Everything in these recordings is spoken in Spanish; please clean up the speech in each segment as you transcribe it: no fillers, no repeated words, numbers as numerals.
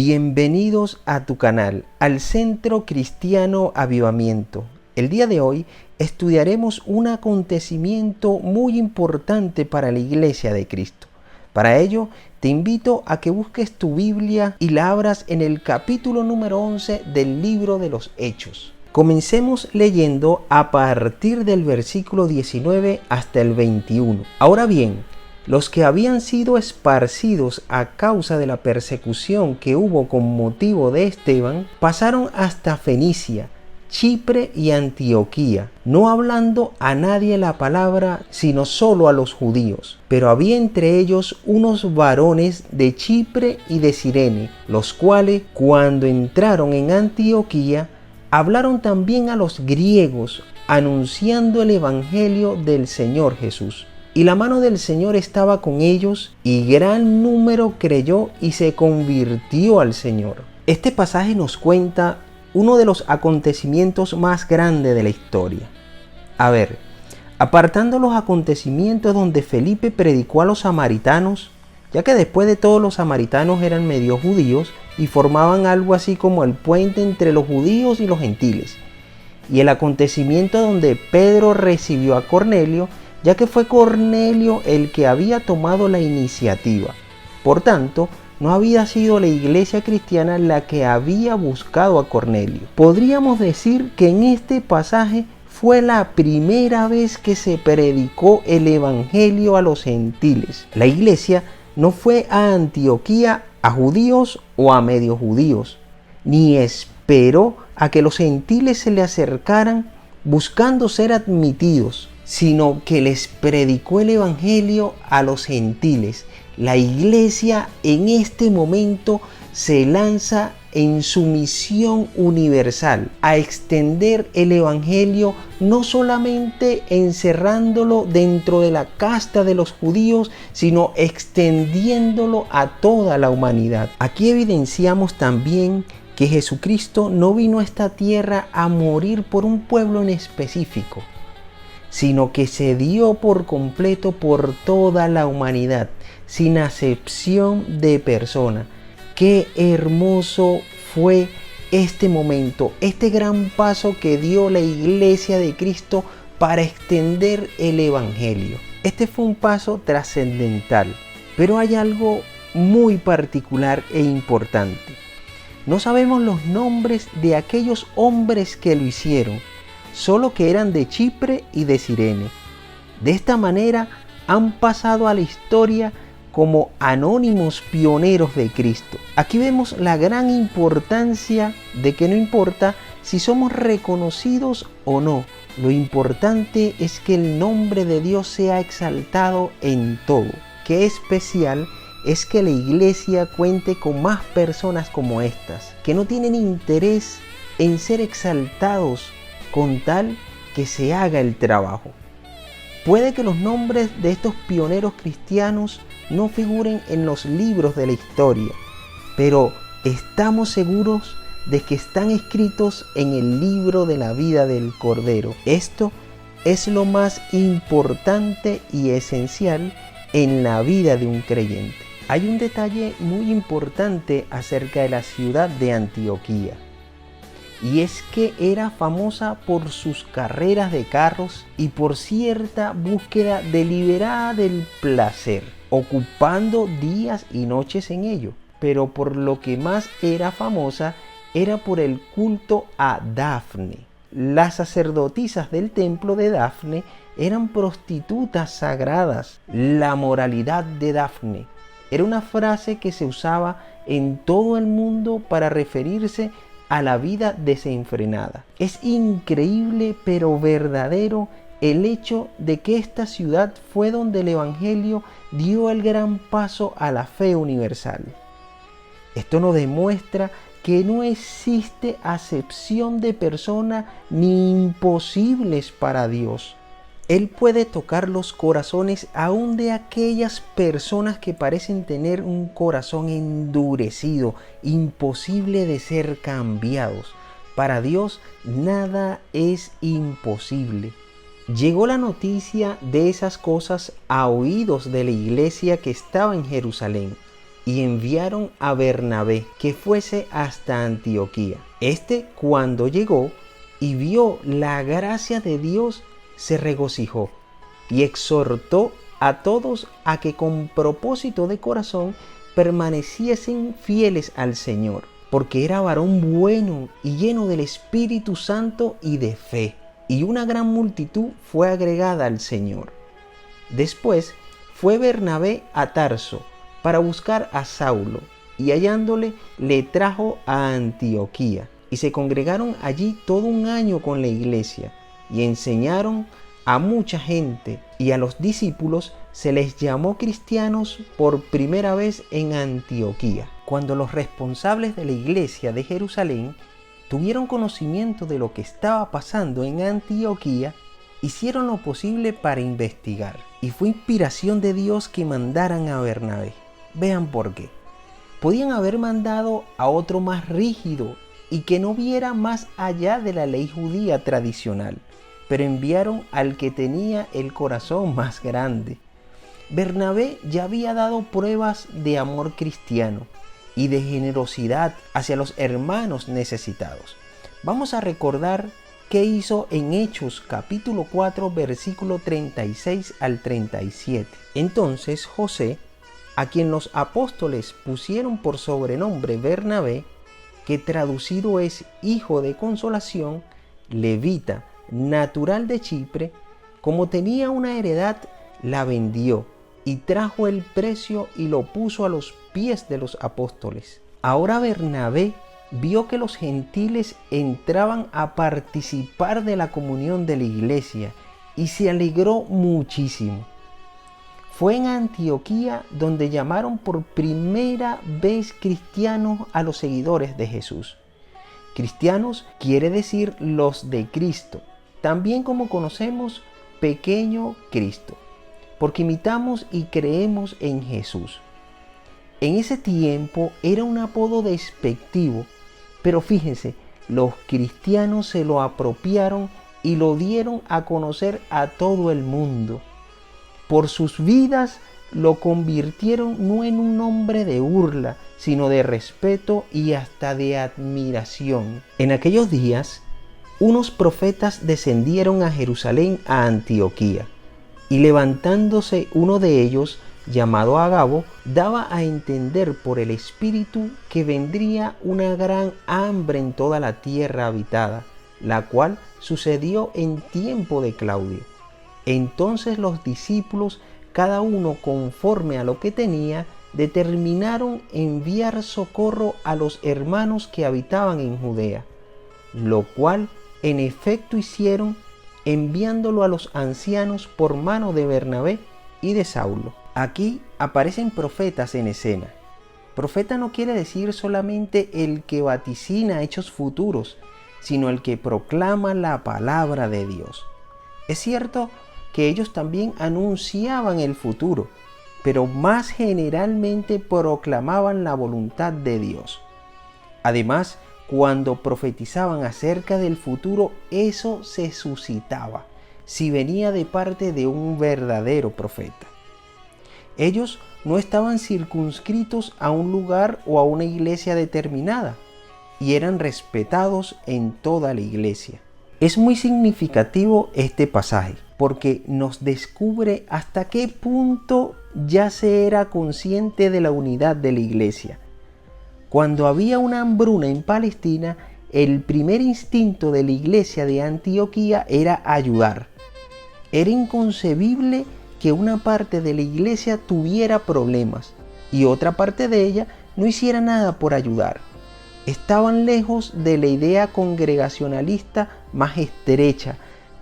Bienvenidos a tu canal, al Centro Cristiano Avivamiento. El día de hoy estudiaremos un acontecimiento muy importante para la Iglesia de Cristo. Para ello, te invito a que busques tu Biblia y la abras en el capítulo número 11 del libro de los Hechos. Comencemos leyendo a partir del versículo 19 hasta el 21. Ahora bien, los que habían sido esparcidos a causa de la persecución que hubo con motivo de Esteban, pasaron hasta Fenicia, Chipre y Antioquía, no hablando a nadie la palabra, sino solo a los judíos. Pero había entre ellos unos varones de Chipre y de Cirene, los cuales, cuando entraron en Antioquía, hablaron también a los griegos, anunciando el evangelio del Señor Jesús. Y la mano del Señor estaba con ellos, y gran número creyó y se convirtió al Señor. Este pasaje nos cuenta uno de los acontecimientos más grandes de la historia. Apartando los acontecimientos donde Felipe predicó a los samaritanos, ya que después de todo los samaritanos eran medio judíos y formaban algo así como el puente entre los judíos y los gentiles, y el acontecimiento donde Pedro recibió a Cornelio, ya que fue Cornelio el que había tomado la iniciativa. Por tanto, no había sido la iglesia cristiana la que había buscado a Cornelio. Podríamos decir que en este pasaje fue la primera vez que se predicó el evangelio a los gentiles. La iglesia no fue a Antioquía a judíos o a medio judíos, ni esperó a que los gentiles se le acercaran buscando ser admitidos, sino que les predicó el evangelio a los gentiles. La iglesia en este momento se lanza en su misión universal a extender el evangelio, no solamente encerrándolo dentro de la casta de los judíos, sino extendiéndolo a toda la humanidad. Aquí evidenciamos también que Jesucristo no vino a esta tierra a morir por un pueblo en específico, sino que se dio por completo por toda la humanidad, sin acepción de persona. Qué hermoso fue este momento, este gran paso que dio la Iglesia de Cristo para extender el Evangelio. Este fue un paso trascendental, pero hay algo muy particular e importante. No sabemos los nombres de aquellos hombres que lo hicieron, solo que eran de Chipre y de Cirene. De esta manera han pasado a la historia como anónimos pioneros de Cristo. Aquí vemos la gran importancia de que no importa si somos reconocidos o no, lo importante es que el nombre de Dios sea exaltado en todo. Qué especial es que la iglesia cuente con más personas como estas, que no tienen interés en ser exaltados con tal que se haga el trabajo. Puede que los nombres de estos pioneros cristianos no figuren en los libros de la historia, pero estamos seguros de que están escritos en el libro de la vida del Cordero. Esto es lo más importante y esencial en la vida de un creyente. Hay un detalle muy importante acerca de la ciudad de Antioquía, y es que era famosa por sus carreras de carros y por cierta búsqueda deliberada del placer, ocupando días y noches en ello. Pero por lo que más era famosa era por el culto a Dafne. Las sacerdotisas del templo de Dafne eran prostitutas sagradas. La moralidad de Dafne era una frase que se usaba en todo el mundo para referirse a la vida desenfrenada. Es increíble pero verdadero el hecho de que esta ciudad fue donde el evangelio dio el gran paso a la fe universal. Esto nos demuestra que no existe acepción de persona ni imposibles para Dios. Él puede tocar los corazones aún de aquellas personas que parecen tener un corazón endurecido, imposible de ser cambiados. Para Dios nada es imposible. Llegó la noticia de esas cosas a oídos de la iglesia que estaba en Jerusalén, y enviaron a Bernabé que fuese hasta Antioquía. Cuando llegó y vio la gracia de Dios, se regocijó y exhortó a todos a que con propósito de corazón permaneciesen fieles al Señor, porque era varón bueno y lleno del Espíritu Santo y de fe, y una gran multitud fue agregada al Señor. Después fue Bernabé a Tarso para buscar a Saulo, y hallándole le trajo a Antioquía, y se congregaron allí todo un año con la iglesia, y enseñaron a mucha gente, y a los discípulos se les llamó cristianos por primera vez en Antioquía. Cuando los responsables de la iglesia de Jerusalén tuvieron conocimiento de lo que estaba pasando en Antioquía, hicieron lo posible para investigar, y fue inspiración de Dios que mandaran a Bernabé. Vean por qué. Podían haber mandado a otro más rígido y que no viera más allá de la ley judía tradicional, pero enviaron al que tenía el corazón más grande. Bernabé ya había dado pruebas de amor cristiano y de generosidad hacia los hermanos necesitados. Vamos a recordar qué hizo en Hechos capítulo 4 versículo 36 al 37. Entonces José, a quien los apóstoles pusieron por sobrenombre Bernabé, que traducido es hijo de consolación, levita, natural de Chipre, como tenía una heredad, la vendió y trajo el precio y lo puso a los pies de los apóstoles. Ahora Bernabé vio que los gentiles entraban a participar de la comunión de la iglesia y se alegró muchísimo. Fue en Antioquía donde llamaron por primera vez cristianos a los seguidores de Jesús. Cristianos quiere decir los de Cristo, también como conocemos pequeño Cristo, porque imitamos y creemos en Jesús. En ese tiempo era un apodo despectivo, pero fíjense, los cristianos se lo apropiaron y lo dieron a conocer a todo el mundo. Por sus vidas lo convirtieron no en un nombre de burla, sino de respeto y hasta de admiración. En aquellos días, unos profetas descendieron a Jerusalén, a Antioquía, y levantándose uno de ellos, llamado Agabo, daba a entender por el Espíritu que vendría una gran hambre en toda la tierra habitada, la cual sucedió en tiempo de Claudio. Entonces los discípulos, cada uno conforme a lo que tenía, determinaron enviar socorro a los hermanos que habitaban en Judea, lo cual en efecto hicieron, enviándolo a los ancianos por mano de Bernabé y de Saulo. Aquí aparecen profetas en escena. Profeta no quiere decir solamente el que vaticina hechos futuros, sino el que proclama la palabra de Dios. Es cierto que ellos también anunciaban el futuro, pero más generalmente proclamaban la voluntad de Dios. Además, cuando profetizaban acerca del futuro, eso se suscitaba si venía de parte de un verdadero profeta. Ellos no estaban circunscritos a un lugar o a una iglesia determinada y eran respetados en toda la iglesia. Es muy significativo este pasaje porque nos descubre hasta qué punto ya se era consciente de la unidad de la iglesia. Cuando había una hambruna en Palestina, el primer instinto de la iglesia de Antioquía era ayudar. Era inconcebible que una parte de la iglesia tuviera problemas y otra parte de ella no hiciera nada por ayudar. Estaban lejos de la idea congregacionalista más estrecha.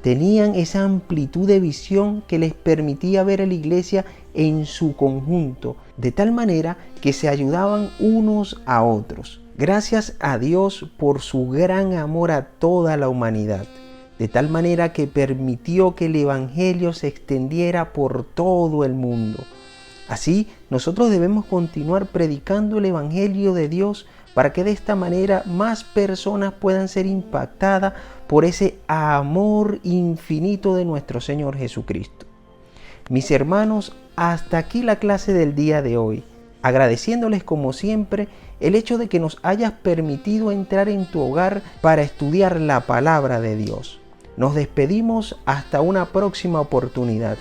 Tenían esa amplitud de visión que les permitía ver a la iglesia en su conjunto, de tal manera que se ayudaban unos a otros. Gracias a Dios por su gran amor a toda la humanidad, de tal manera que permitió que el Evangelio se extendiera por todo el mundo. Así, nosotros debemos continuar predicando el Evangelio de Dios para que de esta manera más personas puedan ser impactadas por ese amor infinito de nuestro Señor Jesucristo. Mis hermanos, hasta aquí la clase del día de hoy. agradeciéndoles como siempre el hecho de que nos hayas permitido entrar en tu hogar para estudiar la palabra de Dios. Nos despedimos hasta una próxima oportunidad.